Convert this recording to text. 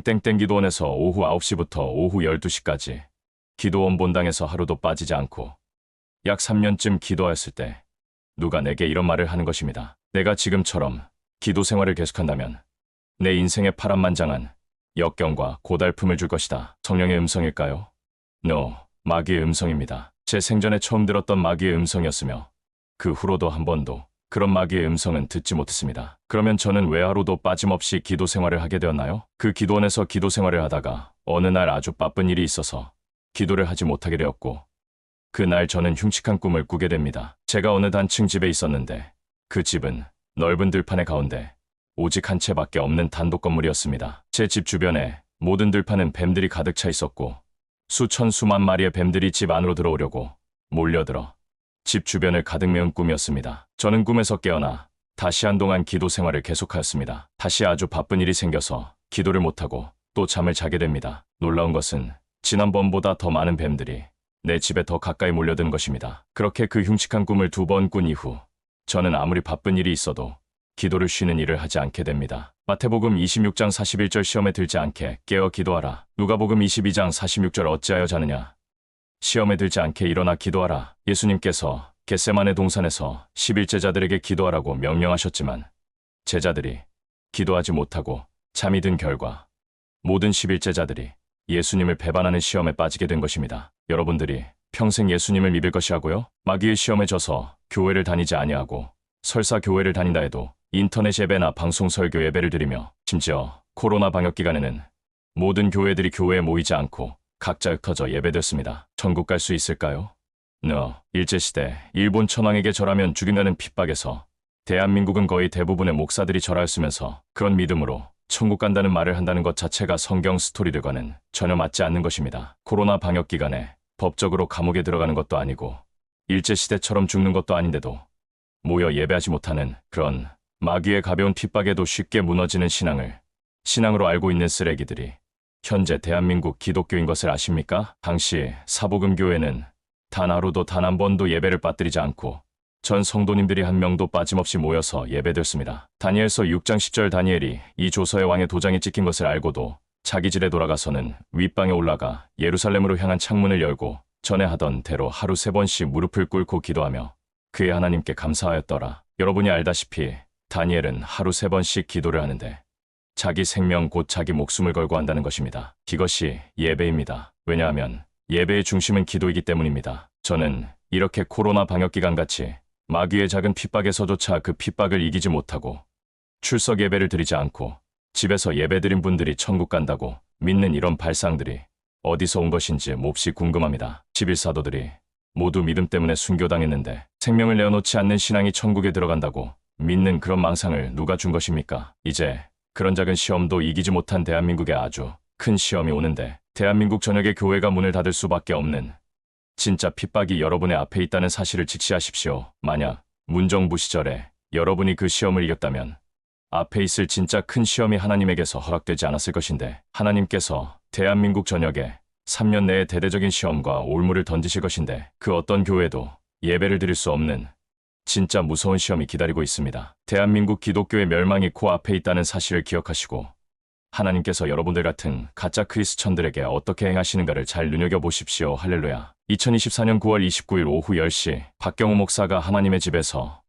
땡땡 기도원에서 오후 9시부터 오후 12시까지 기도원 본당에서 하루도 빠지지 않고 약 3년쯤 기도하였을 때 누가 내게 이런 말을 하는 것입니다. 내가 지금처럼 기도 생활을 계속한다면 내 인생에 파란만장한 역경과 고달픔을 줄 것이다. 성령의 음성일까요? No, 마귀의 음성입니다. 제 생전에 처음 들었던 마귀의 음성이었으며 그 후로도 한 번도 그런 마귀의 음성은 듣지 못했습니다. 그러면 저는 왜 하루도 빠짐없이 기도 생활을 하게 되었나요? 그 기도원에서 기도 생활을 하다가 어느 날 아주 바쁜 일이 있어서 기도를 하지 못하게 되었고 그날 저는 흉측한 꿈을 꾸게 됩니다. 제가 어느 단층 집에 있었는데 그 집은 넓은 들판의 가운데 오직 한 채밖에 없는 단독 건물이었습니다. 제 집 주변에 모든 들판은 뱀들이 가득 차 있었고 수천 수만 마리의 뱀들이 집 안으로 들어오려고 몰려들어 집 주변을 가득 메운 꿈이었습니다. 저는 꿈에서 깨어나 다시 한동안 기도 생활을 계속하였습니다. 다시 아주 바쁜 일이 생겨서 기도를 못하고 또 잠을 자게 됩니다. 놀라운 것은 지난번보다 더 많은 뱀들이 내 집에 더 가까이 몰려드는 것입니다. 그렇게 그 흉측한 꿈을 2번 꾼 이후 저는 아무리 바쁜 일이 있어도 기도를 쉬는 일을 하지 않게 됩니다. 마태복음 26장 41절 시험에 들지 않게 깨어 기도하라. 누가복음 22장 46절 어찌하여 자느냐. 시험에 들지 않게 일어나 기도하라. 예수님께서 겟세마네 동산에서 11제자들에게 기도하라고 명령하셨지만 제자들이 기도하지 못하고 잠이 든 결과 모든 11제자들이 예수님을 배반하는 시험에 빠지게 된 것입니다. 여러분들이 평생 예수님을 믿을 것이라고요? 마귀의 시험에 져서 교회를 다니지 아니하고 설사 교회를 다닌다 해도 인터넷 예배나 방송 설교 예배를 드리며 심지어 코로나 방역 기간에는 모든 교회들이 교회에 모이지 않고 각자 흩어져 예배드렸습니다. 천국 갈 수 있을까요? No. 일제시대 일본 천황에게 절하면 죽인다는 핍박에서 대한민국은 거의 대부분의 목사들이 절하였으면서 그런 믿음으로 천국 간다는 말을 한다는 것 자체가 성경 스토리들과는 전혀 맞지 않는 것입니다. 코로나 방역 기간에 법적으로 감옥에 들어가는 것도 아니고 일제시대처럼 죽는 것도 아닌데도 모여 예배하지 못하는 그런 마귀의 가벼운 핍박에도 쉽게 무너지는 신앙으로 알고 있는 쓰레기들이 현재 대한민국 기독교인 것을 아십니까? 당시 사복음교회는 단 하루도 단 한 번도 예배를 빠뜨리지 않고 전 성도님들이 한 명도 빠짐없이 모여서 예배드렸습니다. 다니엘서 6장 10절 다니엘이 이 조서의 왕의 도장이 찍힌 것을 알고도 자기 집에 돌아가서는 윗방에 올라가 예루살렘으로 향한 창문을 열고 전에 하던 대로 하루 3번씩 무릎을 꿇고 기도하며 그의 하나님께 감사하였더라. 여러분이 알다시피 다니엘은 하루 3번씩 기도를 하는데 자기 생명 곧 자기 목숨을 걸고 한다는 것입니다. 이것이 예배입니다. 왜냐하면 예배의 중심은 기도이기 때문입니다. 저는 이렇게 코로나 방역기간같이 마귀의 작은 핍박에서조차 그 핍박을 이기지 못하고 출석 예배를 드리지 않고 집에서 예배드린 분들이 천국 간다고 믿는 이런 발상들이 어디서 온 것인지 몹시 궁금합니다. 11사도들이 모두 믿음 때문에 순교당했는데 생명을 내어놓지 않는 신앙이 천국에 들어간다고 믿는 그런 망상을 누가 준 것입니까? 이제 그런 작은 시험도 이기지 못한 대한민국에 아주 큰 시험이 오는데 대한민국 전역의 교회가 문을 닫을 수밖에 없는 진짜 핍박이 여러분의 앞에 있다는 사실을 직시하십시오. 만약 문정부 시절에 여러분이 그 시험을 이겼다면 앞에 있을 진짜 큰 시험이 하나님에게서 허락되지 않았을 것인데 하나님께서 대한민국 전역에 3년 내에 대대적인 시험과 올무를 던지실 것인데 그 어떤 교회도 예배를 드릴 수 없는 진짜 무서운 시험이 기다리고 있습니다. 대한민국 기독교의 멸망이 코앞에 있다는 사실을 기억하시고 하나님께서 여러분들 같은 가짜 크리스천들에게 어떻게 행하시는가를 잘 눈여겨보십시오. 할렐루야. 2024년 9월 29일 오후 10시 박경호 목사가 하나님의 집에서